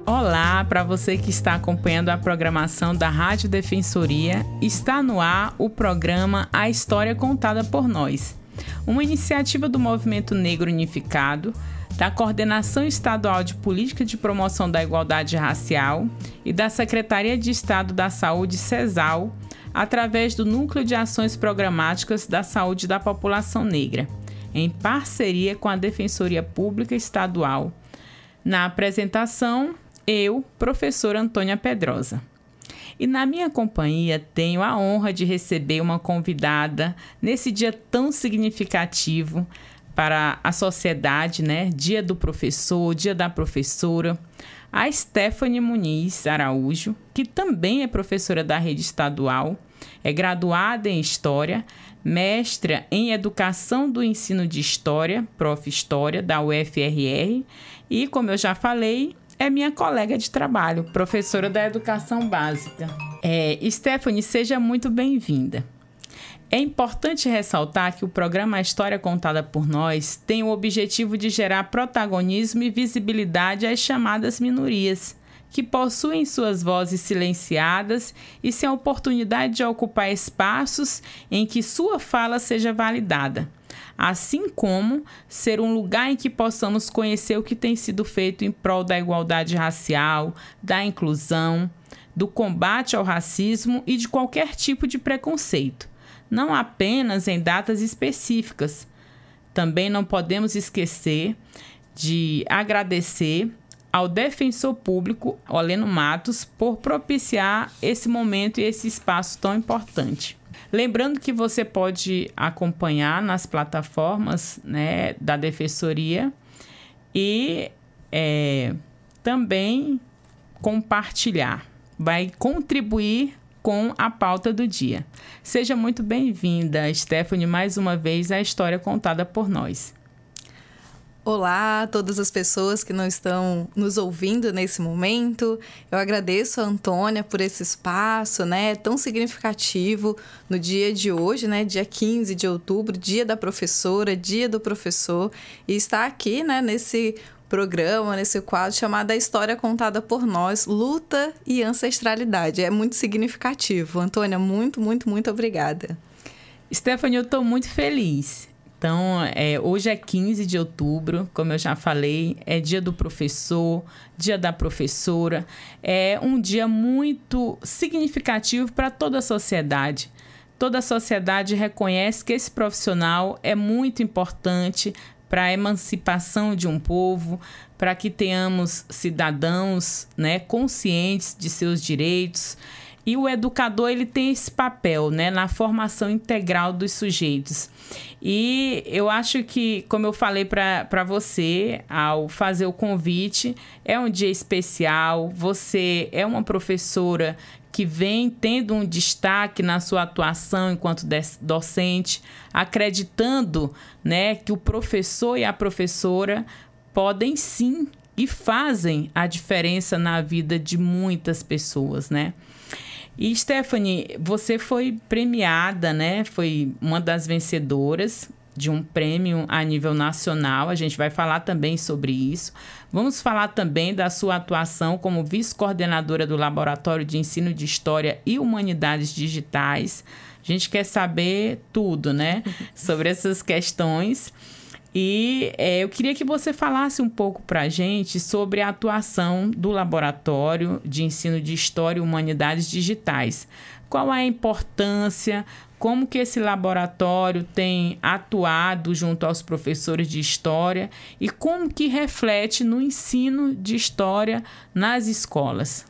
Olá, para você que está acompanhando a programação da Rádio Defensoria, está no ar o programa A História Contada por Nós, uma iniciativa do Movimento Negro Unificado, da Coordenação Estadual de Política de Promoção da Igualdade Racial e da Secretaria de Estado da Saúde, CESAL, através do Núcleo de Ações Programáticas da Saúde da População Negra, em parceria com a Defensoria Pública Estadual. Na apresentação, eu, professora Antônia Pedrosa. E na minha companhia tenho a honra de receber uma convidada nesse dia tão significativo para a sociedade, né? Dia do professor, dia da professora, a Stephanie Muniz Araújo, que também é professora da rede estadual, é graduada em História, mestra em Educação do Ensino de História, Prof. História, da UFRR, e, como eu já falei, é minha colega de trabalho, professora da Educação Básica. Stephanie, seja muito bem-vinda. É importante ressaltar que o programa História Contada por Nós tem o objetivo de gerar protagonismo e visibilidade às chamadas minorias, que possuem suas vozes silenciadas e sem a oportunidade de ocupar espaços em que sua fala seja validada, assim como ser um lugar em que possamos conhecer o que tem sido feito em prol da igualdade racial, da inclusão, do combate ao racismo e de qualquer tipo de preconceito, não apenas em datas específicas. Também não podemos esquecer de agradecer ao defensor público, Oleno Matos, por propiciar esse momento e esse espaço tão importante. Lembrando que você pode acompanhar nas plataformas, né, da Defensoria e também compartilhar. Vai contribuir com a pauta do dia. Seja muito bem-vinda, Stephanie, mais uma vez à História Contada por Nós. Olá a todas as pessoas que não estão nos ouvindo nesse momento. Eu agradeço a Antônia por esse espaço, né, tão significativo no dia de hoje, né, dia 15 de outubro, dia da professora, dia do professor, e estar aqui, né, nesse programa, nesse quadro chamado A História Contada por Nós, Luta e Ancestralidade. É muito significativo. Antônia, muito, muito, muito obrigada. Stephanie, eu estou muito feliz. Então, hoje é 15 de outubro, como eu já falei, é dia do professor, dia da professora. É um dia muito significativo para toda a sociedade. Toda a sociedade reconhece que esse profissional é muito importante para a emancipação de um povo, para que tenhamos cidadãos, né, conscientes de seus direitos. E o educador, ele tem esse papel, né, na formação integral dos sujeitos. E eu acho que, como eu falei para você, ao fazer o convite, é um dia especial. Você é uma professora que vem tendo um destaque na sua atuação enquanto docente, acreditando, né, que o professor e a professora podem sim e fazem a diferença na vida de muitas pessoas, né? E, Stephanie, você foi premiada, né? Foi uma das vencedoras de um prêmio a nível nacional. A gente vai falar também sobre isso. Vamos falar também da sua atuação como vice-coordenadora do Laboratório de Ensino de História e Humanidades Digitais. A gente quer saber tudo, né? Sobre essas questões. E eu queria que você falasse um pouco para a gente sobre a atuação do Laboratório de Ensino de História e Humanidades Digitais. Qual a importância, como que esse laboratório tem atuado junto aos professores de História e como que reflete no ensino de História nas escolas?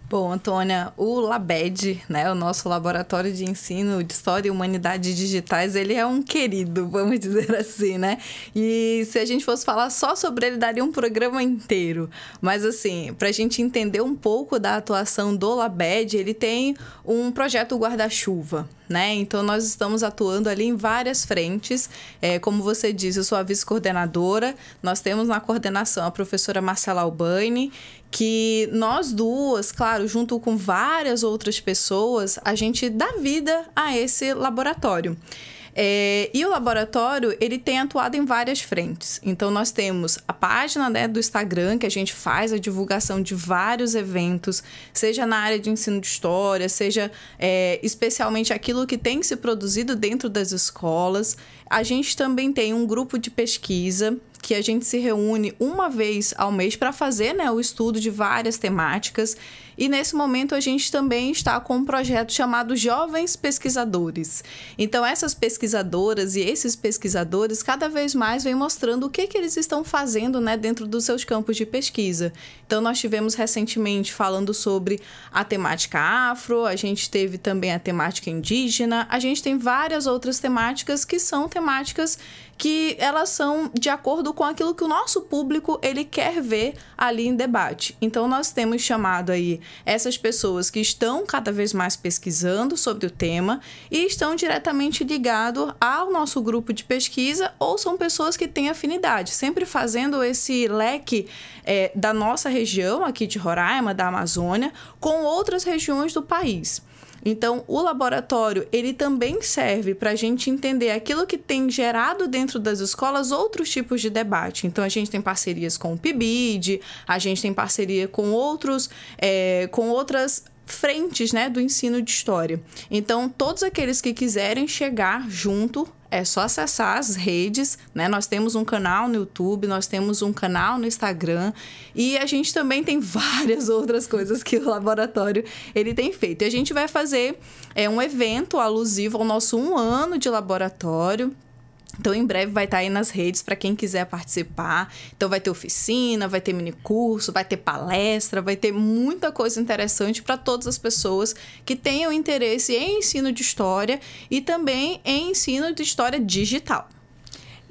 Bom, Antônia, o LABED, né, o nosso Laboratório de Ensino de História e Humanidades Digitais, ele é um querido, vamos dizer assim, né? E se a gente fosse falar só sobre ele, daria um programa inteiro. Mas, assim, para a gente entender um pouco da atuação do LABED, ele tem um projeto guarda-chuva, né? Então, nós estamos atuando ali em várias frentes. Como você disse, eu sou a vice-coordenadora. Nós temos na coordenação a professora Marcela Albani, que nós duas, claro, junto com várias outras pessoas, a gente dá vida a esse laboratório. E o laboratório, ele tem atuado em várias frentes. Então, nós temos a página, né, do Instagram, que a gente faz a divulgação de vários eventos, seja na área de ensino de história, seja especialmente aquilo que tem se produzido dentro das escolas. A gente também tem um grupo de pesquisa, que a gente se reúne uma vez ao mês para fazer, né, o estudo de várias temáticas. E nesse momento a gente também está com um projeto chamado Jovens Pesquisadores. Então essas pesquisadoras e esses pesquisadores cada vez mais vêm mostrando o que eles estão fazendo, né, dentro dos seus campos de pesquisa. Então nós tivemos recentemente falando sobre a temática afro, a gente teve também a temática indígena, a gente tem várias outras temáticas que são temáticas que elas são de acordo com aquilo que o nosso público ele quer ver ali em debate. Então, nós temos chamado aí essas pessoas que estão cada vez mais pesquisando sobre o tema e estão diretamente ligados ao nosso grupo de pesquisa ou são pessoas que têm afinidade, sempre fazendo esse leque da nossa região aqui de Roraima, da Amazônia, com outras regiões do país. Então, o laboratório, ele também serve para a gente entender aquilo que tem gerado dentro das escolas outros tipos de debate. Então, a gente tem parcerias com o PIBID, a gente tem parceria com outras frentes, né, do ensino de história. Então, todos aqueles que quiserem chegar junto, é só acessar as redes, né? Nós temos um canal no YouTube, nós temos um canal no Instagram e a gente também tem várias outras coisas que o laboratório ele tem feito. E a gente vai fazer um evento alusivo ao nosso 1 ano de laboratório. Então, em breve vai estar aí nas redes para quem quiser participar. Então, vai ter oficina, vai ter minicurso, vai ter palestra, vai ter muita coisa interessante para todas as pessoas que tenham interesse em ensino de história e também em ensino de história digital.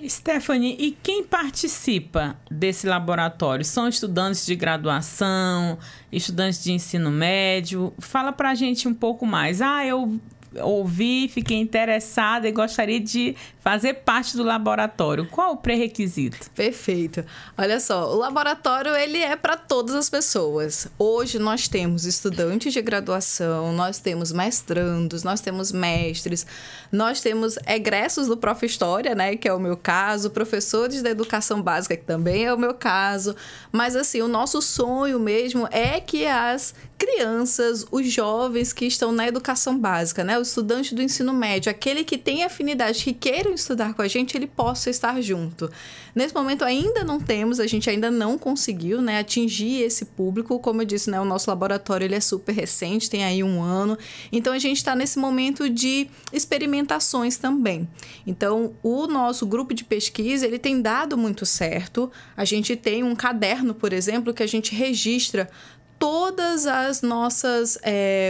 Stephanie, e quem participa desse laboratório? São estudantes de graduação, estudantes de ensino médio? Fala para a gente um pouco mais. Eu ouvi, fiquei interessada e gostaria de fazer parte do laboratório. Qual o pré-requisito? Perfeito. Olha só, o laboratório ele é para todas as pessoas. Hoje nós temos estudantes de graduação, nós temos mestrandos, nós temos mestres, nós temos egressos do Prof. História, né, que é o meu caso, professores da educação básica, que também é o meu caso. Mas assim, o nosso sonho mesmo é que as crianças, os jovens que estão na educação básica, né, o estudante do ensino médio, aquele que tem afinidade, que queiram estudar com a gente, ele possa estar junto. Nesse momento ainda não temos, a gente ainda não conseguiu, né, atingir esse público. Como eu disse, né, o nosso laboratório ele é super recente, tem aí 1 ano. Então, a gente está nesse momento de experimentações também. Então, o nosso grupo de pesquisa, ele tem dado muito certo. A gente tem um caderno, por exemplo, que a gente registra todas as nossas...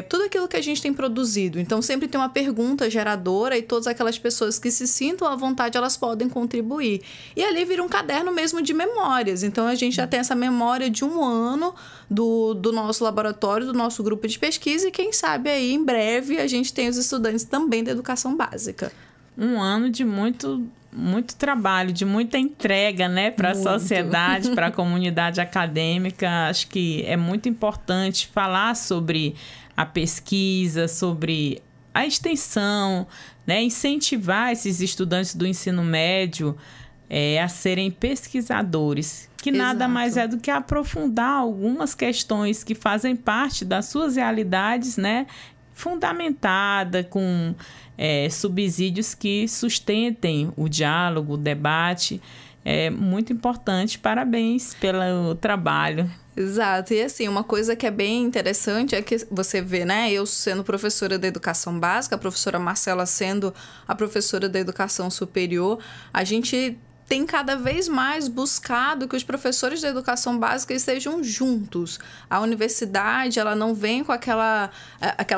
tudo aquilo que a gente tem produzido. Então, sempre tem uma pergunta geradora e todas aquelas pessoas que se sintam à vontade, elas podem contribuir. E ali vira um caderno mesmo de memórias. Então, a gente já tem essa memória de 1 ano do nosso laboratório, do nosso grupo de pesquisa e quem sabe aí, em breve, a gente tem os estudantes também da educação básica. 1 ano de muito trabalho, de muita entrega, né, para a sociedade, para a comunidade acadêmica. Acho que é muito importante falar sobre a pesquisa, sobre a extensão, né, incentivar esses estudantes do ensino médio a serem pesquisadores, que nada mais é do que aprofundar algumas questões que fazem parte das suas realidades, né, fundamentada com subsídios que sustentem o diálogo, o debate. É muito importante. Parabéns pelo trabalho. Exato. E assim, uma coisa que é bem interessante é que você vê, né? Eu sendo professora da educação básica, a professora Marcela sendo a professora da educação superior, a gente tem cada vez mais buscado que os professores da educação básica estejam juntos. A universidade, ela não vem com aquela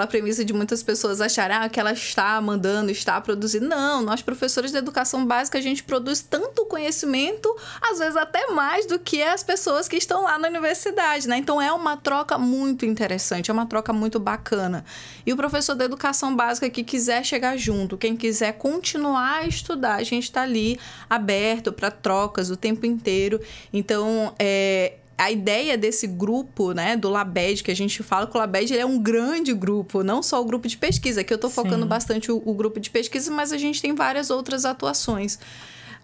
premissa de muitas pessoas acharem que ela está mandando, está produzindo. Não, nós professores da educação básica, a gente produz tanto conhecimento, às vezes até mais do que as pessoas que estão lá na universidade, né? Então, é uma troca muito interessante, é uma troca muito bacana. E o professor da educação básica que quiser chegar junto, quem quiser continuar a estudar, a gente está ali aberto para trocas o tempo inteiro. Então, a ideia desse grupo, né, do LABED, que a gente fala que o LABED ele é um grande grupo, não só o grupo de pesquisa, que eu estou focando bastante o grupo de pesquisa, mas a gente tem várias outras atuações.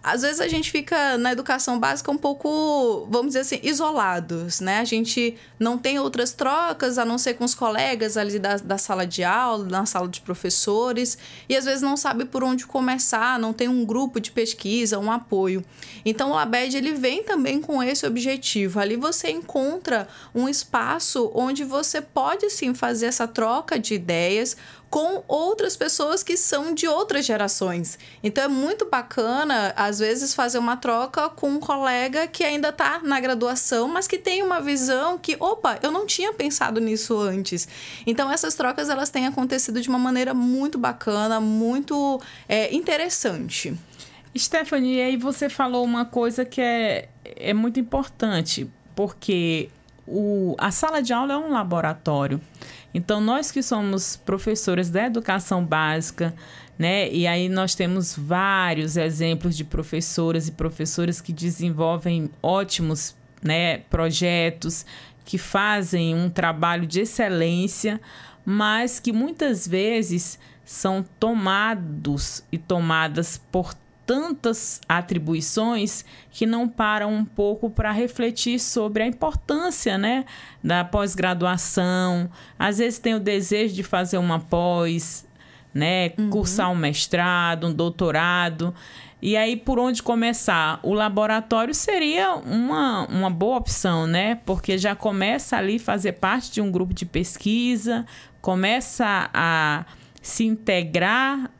Às vezes a gente fica na educação básica um pouco, vamos dizer assim, isolados, né? A gente não tem outras trocas, a não ser com os colegas ali da sala de aula, na sala de professores, e às vezes não sabe por onde começar, não tem um grupo de pesquisa, um apoio. Então o LABED, ele vem também com esse objetivo. Ali você encontra um espaço onde você pode, sim, fazer essa troca de ideias com outras pessoas que são de outras gerações. Então, é muito bacana, às vezes, fazer uma troca com um colega que ainda está na graduação, mas que tem uma visão que, opa, eu não tinha pensado nisso antes. Então, essas trocas, elas têm acontecido de uma maneira muito bacana, muito interessante. Stephanie, e aí você falou uma coisa que é muito importante, porque a sala de aula é um laboratório. Então, nós que somos professores da educação básica, né? E aí nós temos vários exemplos de professoras e professores que desenvolvem ótimos, né, projetos, que fazem um trabalho de excelência, mas que muitas vezes são tomados e tomadas por tantas atribuições que não param um pouco para refletir sobre a importância, né, da pós-graduação. Às vezes tem o desejo de fazer uma pós, né, cursar um mestrado, um doutorado. E aí, por onde começar? O laboratório seria uma boa opção, né? Porque já começa ali a fazer parte de um grupo de pesquisa, começa a se integrar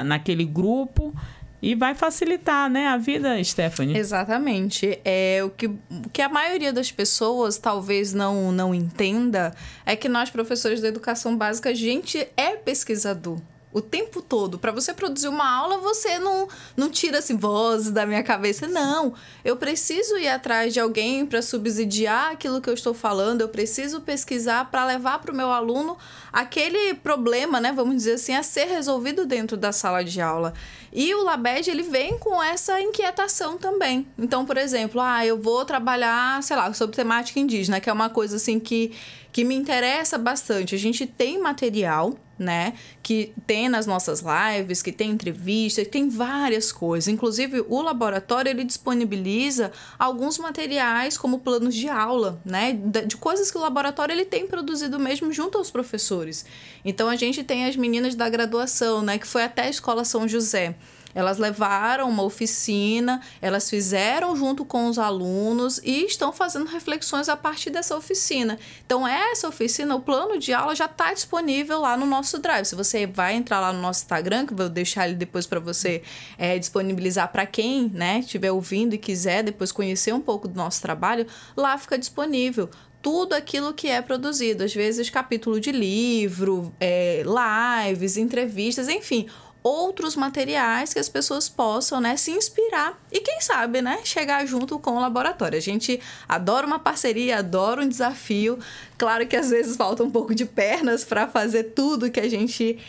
naquele grupo. E vai facilitar, né, a vida, Stephanie? Exatamente. O que a maioria das pessoas talvez não entenda é que nós, professores da educação básica, a gente é pesquisador. O tempo todo. Para você produzir uma aula, você não tira assim, vozes da minha cabeça. Não, eu preciso ir atrás de alguém para subsidiar aquilo que eu estou falando. Eu preciso pesquisar para levar para o meu aluno aquele problema, né, vamos dizer assim, a ser resolvido dentro da sala de aula. E o LABED, ele vem com essa inquietação também. Então, por exemplo, eu vou trabalhar, sei lá, sobre temática indígena, que é uma coisa assim que me interessa bastante. A gente tem material, né, que tem nas nossas lives, que tem entrevista, que tem várias coisas. Inclusive, o laboratório, ele disponibiliza alguns materiais como planos de aula, né, de coisas que o laboratório ele tem produzido mesmo junto aos professores. Então, a gente tem as meninas da graduação, né, que foi até a Escola São José. Elas levaram uma oficina, elas fizeram junto com os alunos e estão fazendo reflexões a partir dessa oficina. Então, essa oficina, o plano de aula já está disponível lá no nosso Drive. Se você vai entrar lá no nosso Instagram, que eu vou deixar ele depois para você disponibilizar para quem, né, estiver ouvindo e quiser depois conhecer um pouco do nosso trabalho, lá fica disponível tudo aquilo que é produzido. Às vezes, capítulo de livro, lives, entrevistas, enfim, outros materiais que as pessoas possam, né, se inspirar e, quem sabe, né, chegar junto com o laboratório. A gente adora uma parceria, adora um desafio. Claro que às vezes falta um pouco de pernas para fazer tudo que a gente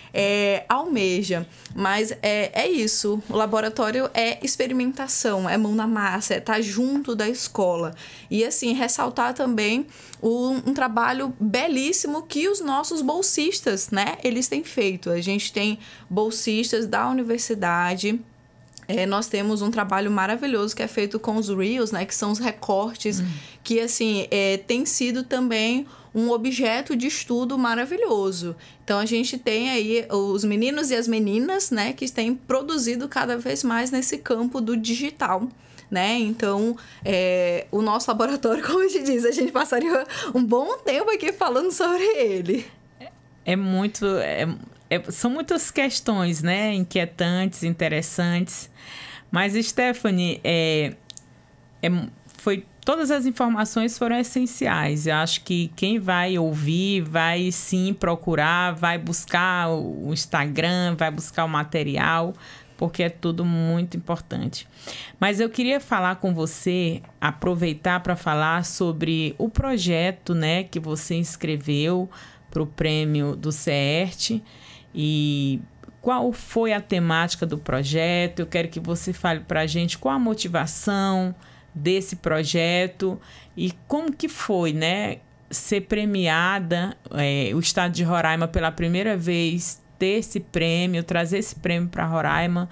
almeja, mas é isso. O laboratório é experimentação, é mão na massa, é estar junto da escola. E, assim, ressaltar também um trabalho belíssimo que os nossos bolsistas, né, eles têm feito. A gente tem bolsistas da universidade. Nós temos um trabalho maravilhoso que é feito com os Reels, né, que são os recortes, que, assim, tem sido também um objeto de estudo maravilhoso. Então, a gente tem aí os meninos e as meninas, né, que têm produzido cada vez mais nesse campo do digital, né? Então, o nosso laboratório, como a gente diz, a gente passaria um bom tempo aqui falando sobre ele. São muitas questões, né, inquietantes, interessantes. Mas, Stephanie, todas as informações foram essenciais. Eu acho que quem vai ouvir vai sim procurar, vai buscar o Instagram, vai buscar o material, porque é tudo muito importante. Mas eu queria falar com você, aproveitar para falar sobre o projeto, né, que você inscreveu para o prêmio do CERT e qual foi a temática do projeto. Eu quero que você fale para a gente qual a motivação, desse projeto e como que foi, né, ser premiada, o estado de Roraima pela primeira vez ter esse prêmio, trazer esse prêmio para Roraima.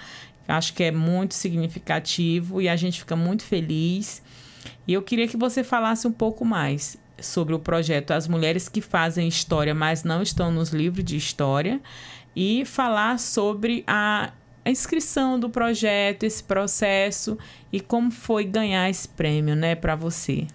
Acho que é muito significativo e a gente fica muito feliz. E eu queria que você falasse um pouco mais sobre o projeto As Mulheres que Fazem História, mas não estão nos livros de história, e falar sobre a inscrição do projeto, esse processo e como foi ganhar esse prêmio, né, para você.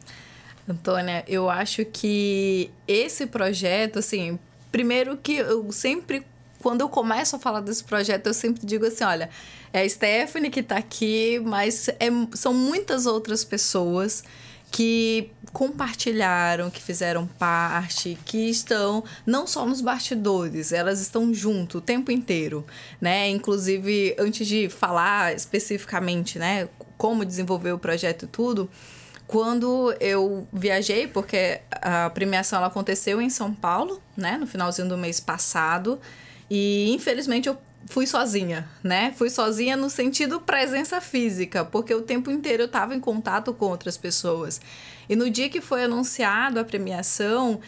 Antônia, eu acho que esse projeto, assim, primeiro que eu sempre, quando eu começo a falar desse projeto, eu sempre digo assim, olha, é a Stephanie que está aqui, mas são muitas outras pessoas que compartilharam, que fizeram parte, que estão não só nos bastidores, elas estão junto o tempo inteiro, né? Inclusive, antes de falar especificamente, né, como desenvolver o projeto e tudo, quando eu viajei, porque a premiação ela aconteceu em São Paulo, né, no finalzinho do mês passado, e infelizmente eu fui sozinha, né? Fui sozinha no sentido presença física, porque o tempo inteiro eu estava em contato com outras pessoas. E no dia que foi anunciado a premiação,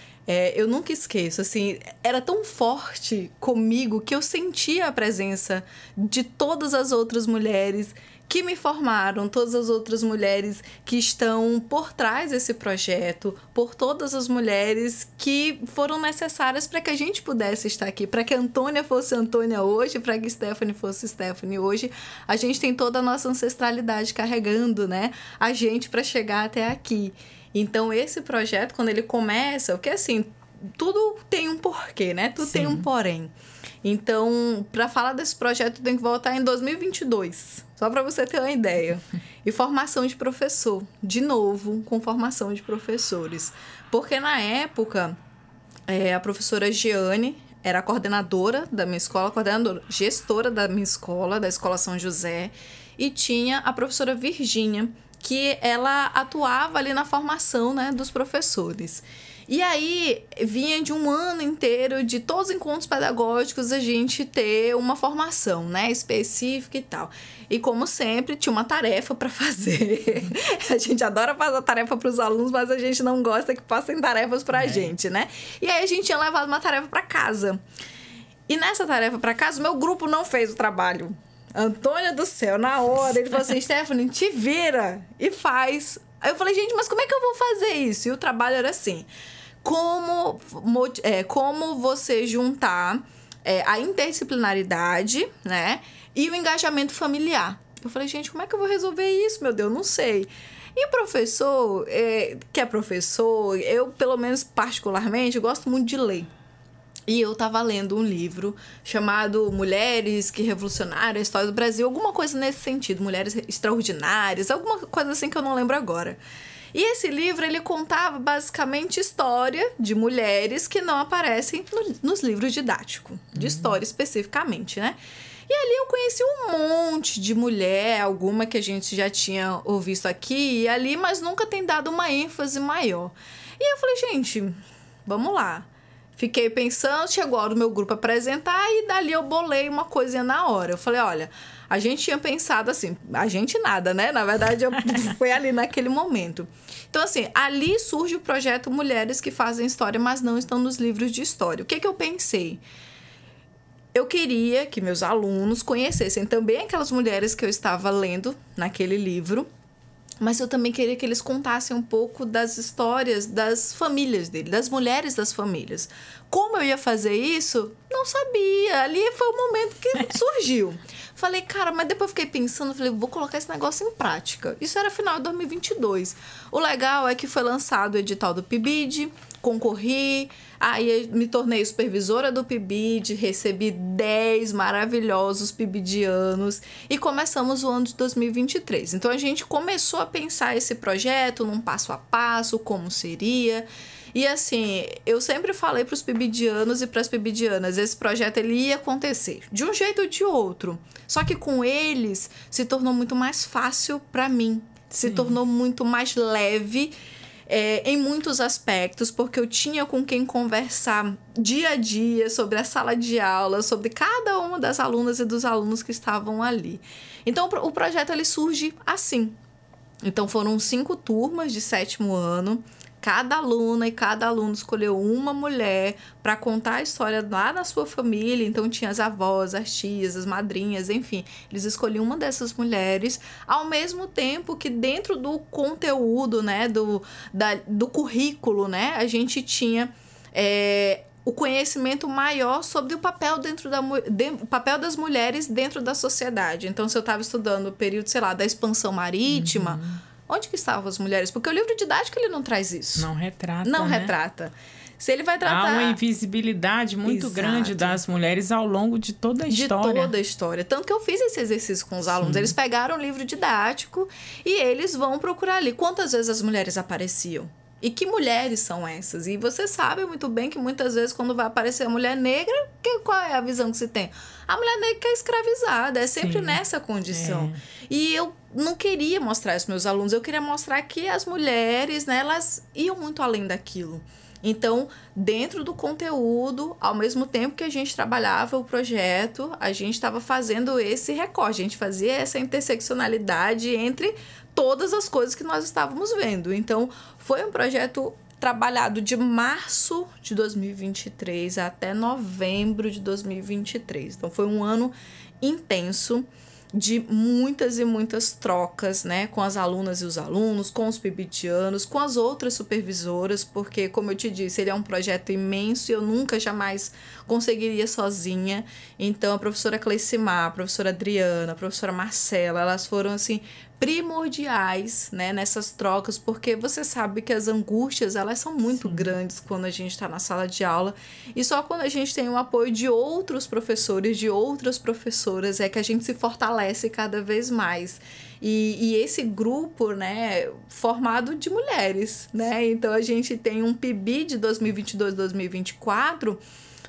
eu nunca esqueço, assim, era tão forte comigo que eu sentia a presença de todas as outras mulheres que me formaram, todas as outras mulheres que estão por trás desse projeto, por todas as mulheres que foram necessárias para que a gente pudesse estar aqui, para que a Antônia fosse Antônia hoje, para que Stephanie fosse Stephanie hoje. A gente tem toda a nossa ancestralidade carregando, né, a gente para chegar até aqui. Então, esse projeto, quando ele começa, porque assim, tudo tem um porquê, né? Tudo tem um porém. Então, para falar desse projeto, tem que voltar em 2022, só para você ter uma ideia. E formação de professor, de novo, com formação de professores. Porque na época, a professora Giane era a coordenadora da minha escola, gestora da minha escola, da Escola São José, e tinha a professora Virgínia, que ela atuava ali na formação, né, dos professores. E aí, vinha de um ano inteiro, de todos os encontros pedagógicos, a gente ter uma formação, né, específica e tal. E, como sempre, tinha uma tarefa para fazer. A gente adora fazer tarefa para os alunos, mas a gente não gosta que passem tarefas para a gente, né? E aí, a gente tinha levado uma tarefa para casa. E nessa tarefa para casa, o meu grupo não fez o trabalho. Antônia do céu, na hora, ele falou assim, Stephanie, te vira e faz. Aí eu falei, gente, mas como é que eu vou fazer isso? E o trabalho era assim, como você juntar a interdisciplinaridade, né, e o engajamento familiar. Eu falei, gente, como é que eu vou resolver isso, meu Deus? Não sei. E o professor, que é professor, eu, pelo menos particularmente, gosto muito de ler. E eu estava lendo um livro chamado Mulheres que Revolucionaram a História do Brasil, alguma coisa nesse sentido, Mulheres Extraordinárias, alguma coisa assim que eu não lembro agora. E esse livro, ele contava basicamente história de mulheres que não aparecem nos livros didáticos, de história especificamente, né? E ali eu conheci um monte de mulher, alguma que a gente já tinha ouvido aqui e ali, mas nunca tem dado uma ênfase maior. E eu falei, gente, vamos lá. Fiquei pensando, chegou a hora do meu grupo apresentar e dali eu bolei uma coisinha na hora. Eu falei, olha, a gente tinha pensado assim, a gente nada, né? Na verdade, foi ali naquele momento. Então, assim, ali surge o projeto Mulheres que Fazem História, mas não estão nos livros de história. O que eu pensei? Eu queria que meus alunos conhecessem também aquelas mulheres que eu estava lendo naquele livro, mas eu também queria que eles contassem um pouco das histórias das famílias dele, das mulheres das famílias. Como eu ia fazer isso? Não sabia. Ali foi o momento que surgiu. Falei, cara, mas depois eu fiquei pensando, falei, vou colocar esse negócio em prática. Isso era final de 2022. O legal é que foi lançado o edital do PIBID, concorri, aí me tornei supervisora do PIBID, recebi 10 maravilhosos PIBIDianos e começamos o ano de 2023. Então, a gente começou a pensar esse projeto num passo a passo, como seria. E assim, eu sempre falei para os PIBIDianos e para as PIBIDianas, esse projeto ele ia acontecer de um jeito ou de outro. Só que com eles se tornou muito mais fácil para mim, se tornou muito mais leve em muitos aspectos, porque eu tinha com quem conversar dia a dia sobre a sala de aula, sobre cada uma das alunas e dos alunos que estavam ali. Então, o projeto ele surge assim. Então, foram 5 turmas de 7º ano. Cada aluna e cada aluno escolheu uma mulher para contar a história lá na sua família. Então, tinha as avós, as tias, as madrinhas, enfim. Eles escolhiam uma dessas mulheres, ao mesmo tempo que dentro do conteúdo, né, do currículo, né, a gente tinha o conhecimento maior sobre o papel o papel das mulheres dentro da sociedade. Então, se eu estava estudando o período, sei lá, da expansão marítima... Onde que estavam as mulheres? Porque o livro didático, ele não traz isso. Não retrata, Não né? retrata. Se ele vai tratar... Há uma invisibilidade muito grande das mulheres ao longo de toda a história. De toda a história. Tanto que eu fiz esse exercício com os alunos. Eles pegaram o livro didático e eles vão procurar ali. Quantas vezes as mulheres apareciam? E que mulheres são essas? E você sabe muito bem que muitas vezes quando vai aparecer a mulher negra, qual é a visão que se tem? A mulher negra que é escravizada, é sempre nessa condição. E eu não queria mostrar isso para meus alunos, eu queria mostrar que as mulheres, né, elas iam muito além daquilo. Então, dentro do conteúdo, ao mesmo tempo que a gente trabalhava o projeto, a gente estava fazendo esse recorte, a gente fazia essa interseccionalidade entre todas as coisas que nós estávamos vendo. Então, foi um projeto trabalhado de março de 2023 até novembro de 2023. Então, foi um ano intenso, de muitas e muitas trocas, né, com as alunas e os alunos, com os pibitianos, com as outras supervisoras, porque, como eu te disse, ele é um projeto imenso e eu nunca, jamais conseguiria sozinha. Então, a professora Cleicimar, a professora Adriana, a professora Marcela, elas foram, assim, primordiais, né, nessas trocas, porque você sabe que as angústias, elas são muito grandes quando a gente está na sala de aula, e só quando a gente tem o apoio de outros professores, de outras professoras, é que a gente se fortalece cada vez mais. E esse grupo, né, formado de mulheres, né, então a gente tem um PIB de 2022-2024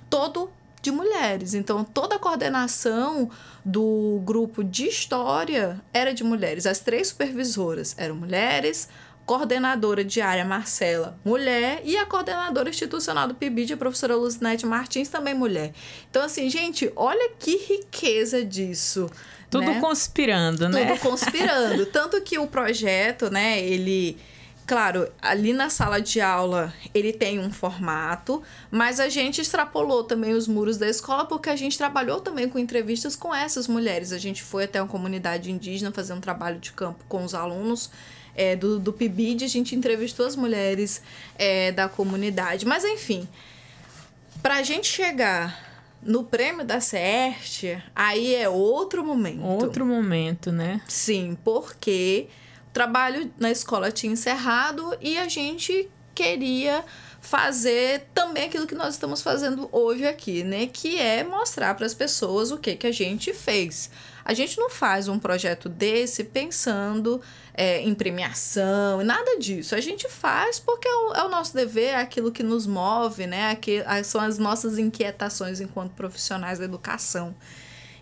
todo de mulheres. Então, toda a coordenação do grupo de história era de mulheres. As 3 supervisoras eram mulheres, coordenadora de área Marcela, mulher, e a coordenadora institucional do PIBID, a professora Lucinete Martins, também mulher. Então, assim, gente, olha que riqueza disso. Tudo, né? Conspirando, né? Tudo conspirando. Tanto que o projeto, né, ele... Claro, ali na sala de aula ele tem um formato, mas a gente extrapolou também os muros da escola porque a gente trabalhou também com entrevistas com essas mulheres. A gente foi até uma comunidade indígena fazer um trabalho de campo com os alunos do PIBID, a gente entrevistou as mulheres da comunidade. Mas, enfim, para a gente chegar no prêmio da CERT, aí é outro momento. Outro momento, né? Sim, porque... O trabalho na escola tinha encerrado e a gente queria fazer também aquilo que nós estamos fazendo hoje aqui, né? Que é mostrar para as pessoas o que a gente fez. A gente não faz um projeto desse pensando em premiação, nada disso. A gente faz porque é o nosso dever, é aquilo que nos move, né? São as nossas inquietações enquanto profissionais da educação.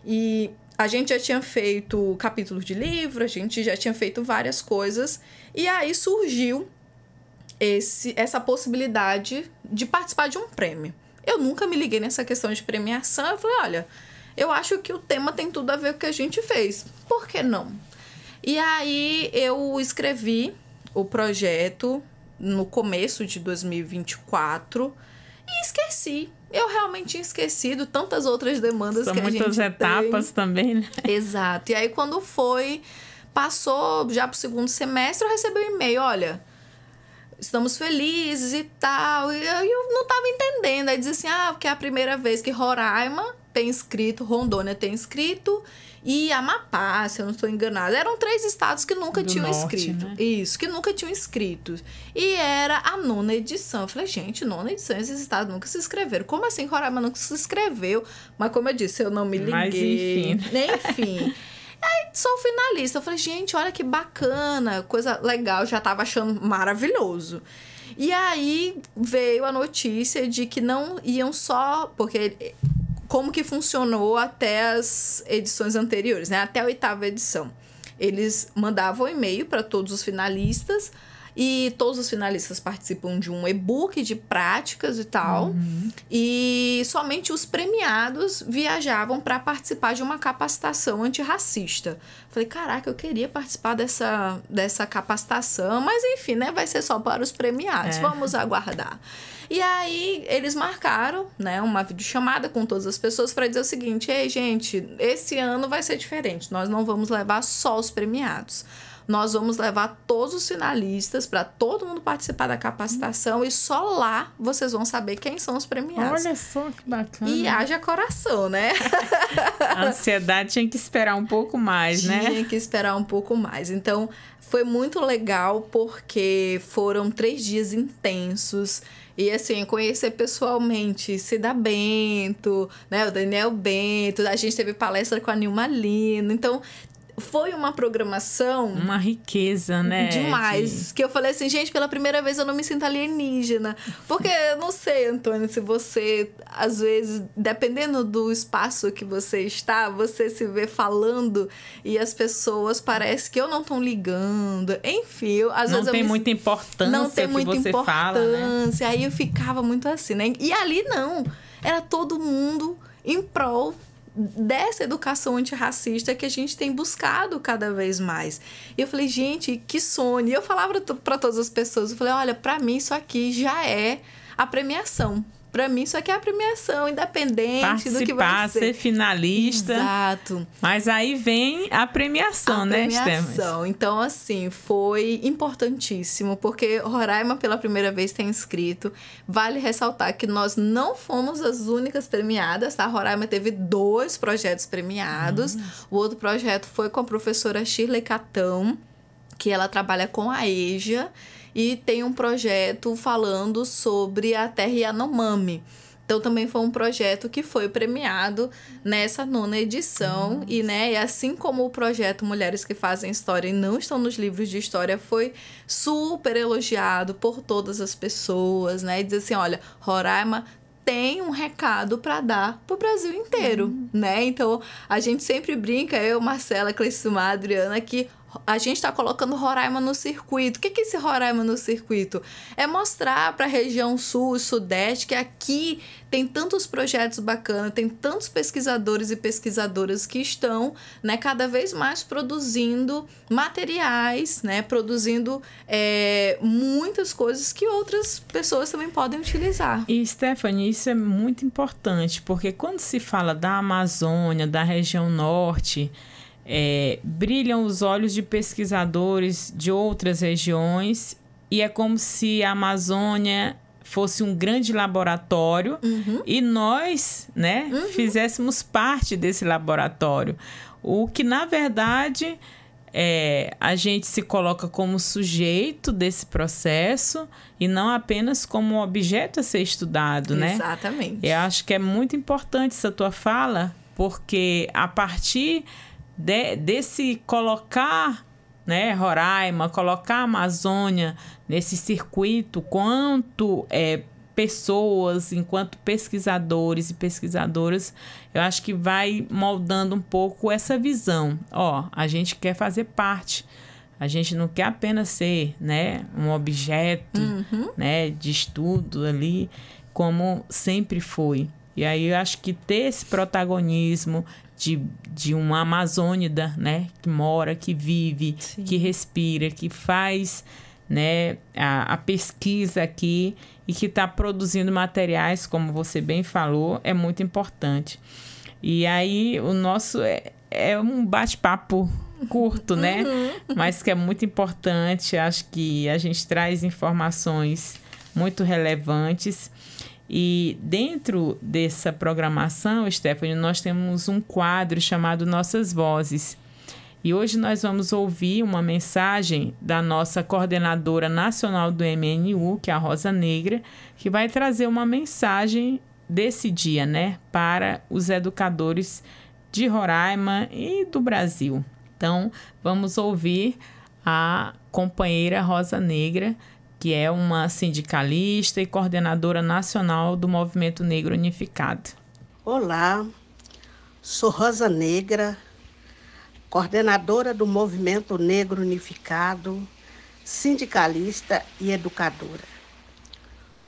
E... a gente já tinha feito capítulos de livro, a gente já tinha feito várias coisas. E aí surgiu essa possibilidade de participar de um prêmio. Eu nunca me liguei nessa questão de premiação. Eu falei, olha, eu acho que o tema tem tudo a ver com o que a gente fez. Por que não? E aí eu escrevi o projeto no começo de 2024 e esqueci. Eu realmente tinha esquecido tantas outras demandas que a gente tem. São muitas etapas também, né? Exato. E aí, quando passou já pro 2º semestre, eu recebi um e-mail, olha, estamos felizes e tal. E eu não tava entendendo. Aí dizia assim, porque é a primeira vez que Roraima tem inscrito, Rondônia tem inscrito, e Amapá, se eu não estou enganada. Eram 3 estados que nunca tinham inscrito. Né? Isso, que nunca tinham inscrito. E era a 9ª edição. Eu falei, gente, 9ª edição, esses estados nunca se inscreveram. Como assim Roraima nunca se inscreveu? Mas como eu disse, eu não me liguei. Mas enfim. Enfim. Aí sou finalista. Eu falei, gente, olha que bacana, coisa legal. Já tava achando maravilhoso. E aí veio a notícia de que não iam só... Porque... como que funcionou até as edições anteriores, né? Até a 8ª edição. Eles mandavam e-mail para todos os finalistas E todos os finalistas participam de um e-book de práticas e tal. E somente os premiados viajavam para participar de uma capacitação antirracista. Falei, caraca, eu queria participar dessa capacitação, mas enfim, né? Vai ser só para os premiados. Vamos aguardar. E aí, eles marcaram, né, uma videochamada com todas as pessoas para dizer o seguinte: ei, gente, esse ano vai ser diferente. Nós não vamos levar só os premiados. Nós vamos levar todos os finalistas para todo mundo participar da capacitação e só lá vocês vão saber quem são os premiados. Olha só que bacana. E haja coração, né? A ansiedade tinha que esperar um pouco mais, né? Tinha que esperar um pouco mais. Então, foi muito legal porque foram 3 dias intensos. E assim, conhecer pessoalmente Cida Bento, né? O Daniel Bento. A gente teve palestra com a Nilma Lino. Então, foi uma programação... Uma riqueza, né? Demais. Que eu falei assim, gente, pela primeira vez eu não me sinto alienígena. Porque, eu não sei, Antônio, se você, às vezes, dependendo do espaço que você está, você se vê falando e as pessoas parecem que eu não estão ligando. Enfim, às vezes não tem muita importância não tem muita você importância. Fala, né? Aí eu ficava muito assim, né? E ali não. Era todo mundo em prol dessa educação antirracista que a gente tem buscado cada vez mais. E eu falei, gente, que sonho. E eu falava para todas as pessoas, eu falei, olha, para mim isso aqui já é a premiação. Para mim, isso aqui é a premiação, independente do que vai ser. Ser finalista. Exato. Mas aí vem a premiação, né, premiação. Então, assim, foi importantíssimo, porque Roraima, pela primeira vez, tem inscrito. Vale ressaltar que nós não fomos as únicas premiadas, tá? Roraima teve 2 projetos premiados. O outro projeto foi com a professora Shirley Catão, que ela trabalha com a EJA, e tem um projeto falando sobre a terra Yanomami. Então, também foi um projeto que foi premiado nessa 9ª edição. E, né, assim como o projeto Mulheres que Fazem História e Não Estão nos Livros de História foi super elogiado por todas as pessoas, né? E dizer assim, olha, Roraima tem um recado para dar pro Brasil inteiro, né? Então, a gente sempre brinca, eu, Marcela, Cleissumar, Adriana, que a gente está colocando Roraima no circuito. O que é esse Roraima no circuito? É mostrar para a região sul e sudeste que aqui tem tantos projetos bacanas, tem tantos pesquisadores e pesquisadoras que estão, né, cada vez mais produzindo materiais, né, produzindo muitas coisas que outras pessoas também podem utilizar. E, Stephanie, isso é muito importante, porque quando se fala da Amazônia, da região norte, brilham os olhos de pesquisadores de outras regiões e é como se a Amazônia fosse um grande laboratório e nós, né, fizéssemos parte desse laboratório. O que, na verdade, a gente se coloca como sujeito desse processo e não apenas como objeto a ser estudado, né? Exatamente. Eu acho que é muito importante essa tua fala, porque a partir desse colocar, né, Roraima, colocar a Amazônia nesse circuito, quanto pessoas, enquanto pesquisadores e pesquisadoras, eu acho que vai moldando um pouco essa visão. A gente quer fazer parte, a gente não quer apenas ser, né, um objeto, né, de estudo ali, como sempre foi. E aí eu acho que ter esse protagonismo de uma amazônida, né, que mora, que vive, sim, que respira, que faz, né, a pesquisa aqui e que está produzindo materiais, como você bem falou, é muito importante. E aí o nosso é um bate-papo curto, né? Mas que é muito importante. Acho que a gente traz informações muito relevantes. E dentro dessa programação, Stephanie, nós temos um quadro chamado Nossas Vozes. E hoje nós vamos ouvir uma mensagem da nossa coordenadora nacional do MNU, que é a Rosa Negra, que vai trazer uma mensagem desse dia, né, para os educadores de Roraima e do Brasil. Então, vamos ouvir a companheira Rosa Negra, que é uma sindicalista e coordenadora nacional do Movimento Negro Unificado. Olá, sou Rosa Negra, coordenadora do Movimento Negro Unificado, sindicalista e educadora.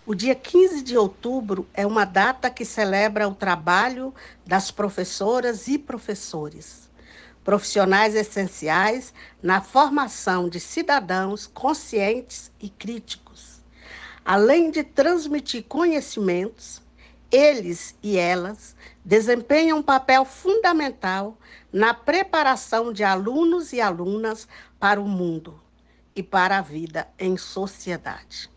O dia 15 de outubro é uma data que celebra o trabalho das professoras e professores, profissionais essenciais na formação de cidadãos conscientes e críticos. Além de transmitir conhecimentos, eles e elas desempenham um papel fundamental na preparação de alunos e alunas para o mundo e para a vida em sociedade.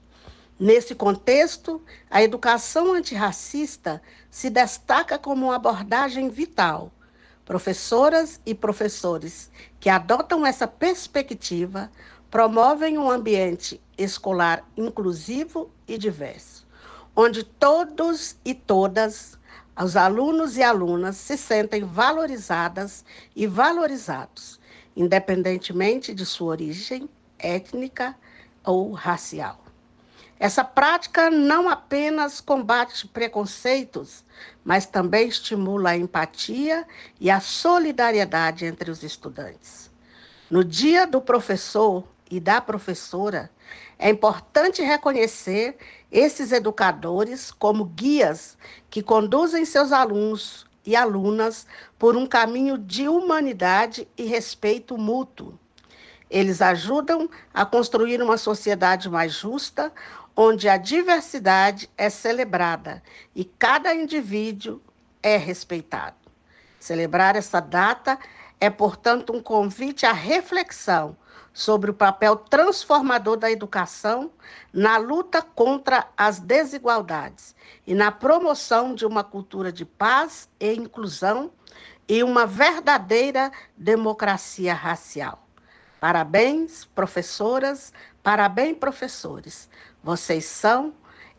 Nesse contexto, a educação antirracista se destaca como uma abordagem vital. Professoras e professores que adotam essa perspectiva promovem um ambiente escolar inclusivo e diverso, onde todos e todas, os alunos e alunas, se sentem valorizadas e valorizados, independentemente de sua origem étnica ou racial. Essa prática não apenas combate preconceitos, mas também estimula a empatia e a solidariedade entre os estudantes. No Dia do Professor e da Professora, é importante reconhecer esses educadores como guias que conduzem seus alunos e alunas por um caminho de humanidade e respeito mútuo. Eles ajudam a construir uma sociedade mais justa, onde a diversidade é celebrada e cada indivíduo é respeitado. Celebrar essa data é, portanto, um convite à reflexão sobre o papel transformador da educação na luta contra as desigualdades e na promoção de uma cultura de paz e inclusão e uma verdadeira democracia racial. Parabéns, professoras, parabéns, professores. Vocês são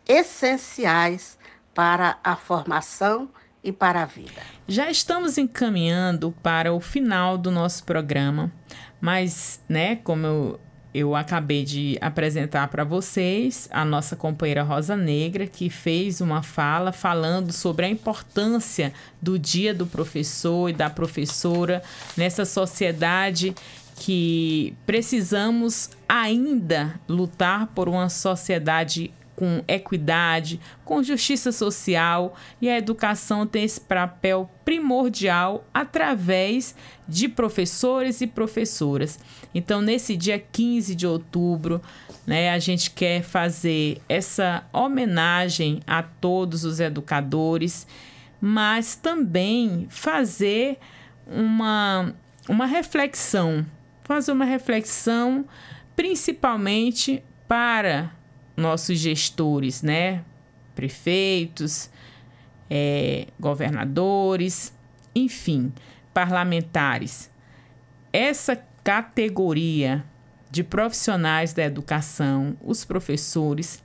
essenciais para a formação e para a vida. Já estamos encaminhando para o final do nosso programa, mas, como eu acabei de apresentar para vocês, a nossa companheira Rosa Negra, que fez uma fala falando sobre a importância do Dia do Professor e da Professora nessa sociedade que precisamos ainda lutar por uma sociedade com equidade, com justiça social, e a educação tem esse papel primordial através de professores e professoras. Então, nesse dia 15 de outubro, a gente quer fazer essa homenagem a todos os educadores, mas também fazer uma reflexão, principalmente para nossos gestores, prefeitos, governadores, enfim, parlamentares. Essa categoria de profissionais da educação, os professores,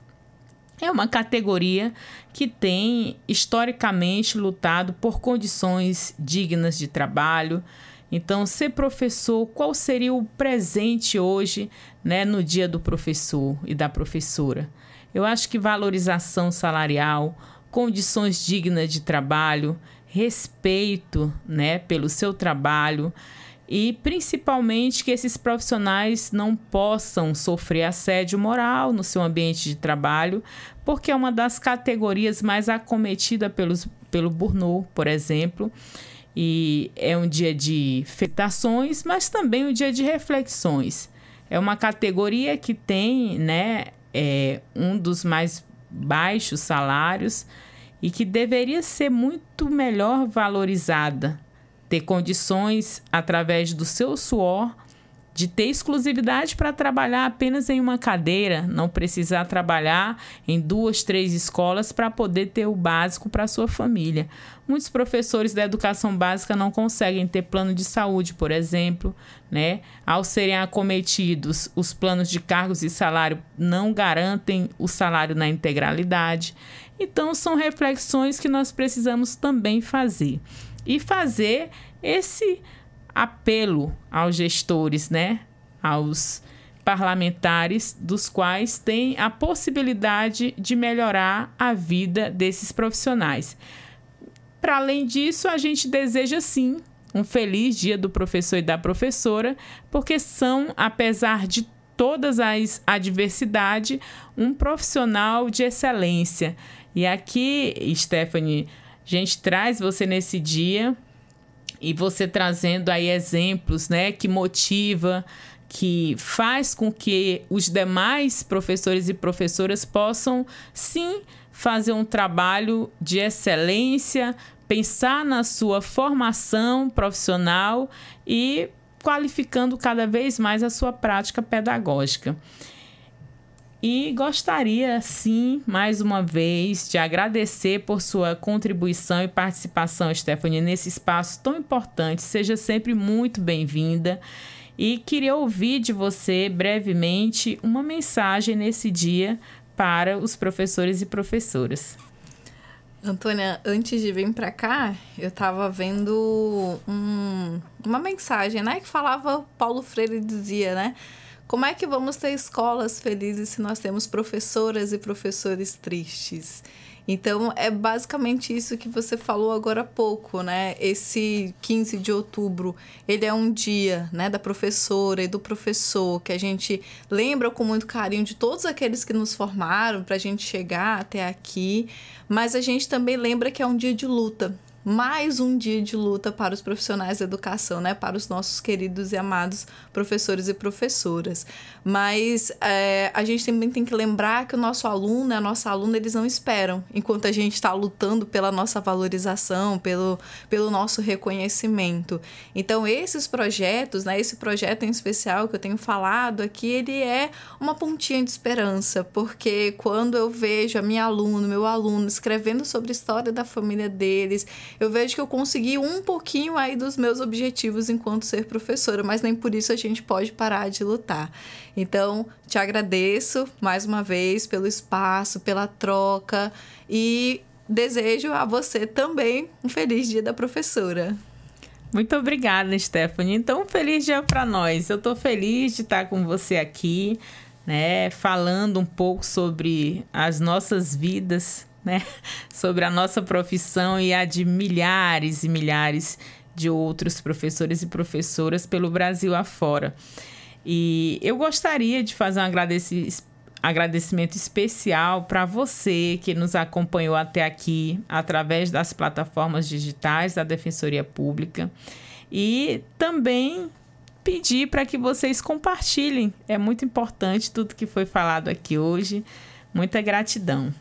é uma categoria que tem historicamente lutado por condições dignas de trabalho. Então, ser professor, qual seria o presente hoje, no Dia do Professor e da Professora? Eu acho que valorização salarial, condições dignas de trabalho, respeito, pelo seu trabalho e, principalmente, que esses profissionais não possam sofrer assédio moral no seu ambiente de trabalho, porque é uma das categorias mais acometidas pelo Burnout, por exemplo. E é um dia de felicitações, mas também um dia de reflexões. É uma categoria que tem, um dos mais baixos salários e que deveria ser muito melhor valorizada, ter condições, através do seu suor, de ter exclusividade para trabalhar apenas em uma cadeira, não precisar trabalhar em 2, 3 escolas para poder ter o básico para a sua família. Muitos professores da educação básica não conseguem ter plano de saúde, por exemplo, Ao serem acometidos, os planos de cargos e salário não garantem o salário na integralidade. Então, são reflexões que nós precisamos também fazer. E fazer esse apelo aos gestores, aos parlamentares, dos quais tem a possibilidade de melhorar a vida desses profissionais. Para além disso, a gente deseja, sim, um feliz Dia do Professor e da Professora, porque são, apesar de todas as adversidades, um profissional de excelência. E aqui, Stephanie, a gente traz você nesse dia e você trazendo aí exemplos, né, que motiva, que faz com que os demais professores e professoras possam, sim, fazer um trabalho de excelência, pensar na sua formação profissional e qualificando cada vez mais a sua prática pedagógica. E gostaria, sim, mais uma vez, de agradecer por sua contribuição e participação, Stephanie, nesse espaço tão importante. Seja sempre muito bem-vinda. E queria ouvir de você, brevemente, uma mensagem nesse dia para os professores e professoras. Antônia, antes de vir para cá, eu estava vendo uma mensagem, né? Que falava, Paulo Freire dizia, né? Como é que vamos ter escolas felizes se nós temos professoras e professores tristes? Então, é basicamente isso que você falou agora há pouco, né? Esse 15 de outubro, ele é um dia, né, da professora e do professor, que a gente lembra com muito carinho de todos aqueles que nos formaram para a gente chegar até aqui, mas a gente também lembra que é um dia de luta. Mais um dia de luta para os profissionais da educação, né? Para os nossos queridos e amados professores e professoras. Mas a gente também tem que lembrar que o nosso aluno e a nossa aluna, eles não esperam enquanto a gente está lutando pela nossa valorização, pelo nosso reconhecimento. Então, esses projetos, né? Esse projeto em especial que eu tenho falado aqui, ele é uma pontinha de esperança, porque quando eu vejo a minha aluna, meu aluno escrevendo sobre a história da família deles, eu vejo que eu consegui um pouquinho aí dos meus objetivos enquanto ser professora, mas nem por isso a gente pode parar de lutar. Então, te agradeço mais uma vez pelo espaço, pela troca e desejo a você também um feliz dia da professora. Muito obrigada, Stephanie. Então, um feliz dia para nós. Eu estou feliz de estar com você aqui, né, falando um pouco sobre as nossas vidas, né, sobre a nossa profissão e a de milhares e milhares de outros professores e professoras pelo Brasil afora. E eu gostaria de fazer um agradecimento especial para você que nos acompanhou até aqui através das plataformas digitais da Defensoria Pública e também pedir para que vocês compartilhem. É muito importante tudo que foi falado aqui hoje. Muita gratidão.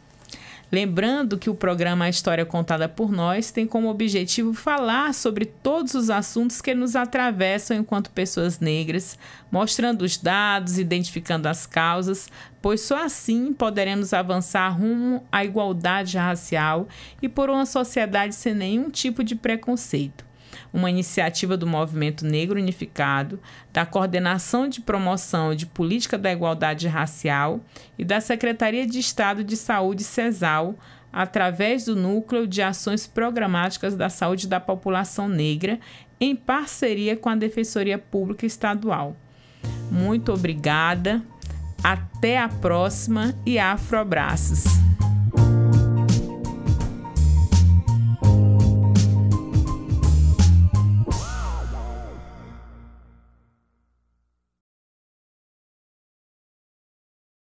Lembrando que o programa A História Contada por Nós tem como objetivo falar sobre todos os assuntos que nos atravessam enquanto pessoas negras, mostrando os dados, identificando as causas, pois só assim poderemos avançar rumo à igualdade racial e por uma sociedade sem nenhum tipo de preconceito. Uma iniciativa do Movimento Negro Unificado, da Coordenação de Promoção de Política da Igualdade Racial e da Secretaria de Estado de Saúde, CESAL, através do Núcleo de Ações Programáticas da Saúde da População Negra, em parceria com a Defensoria Pública Estadual. Muito obrigada, até a próxima e afroabraços!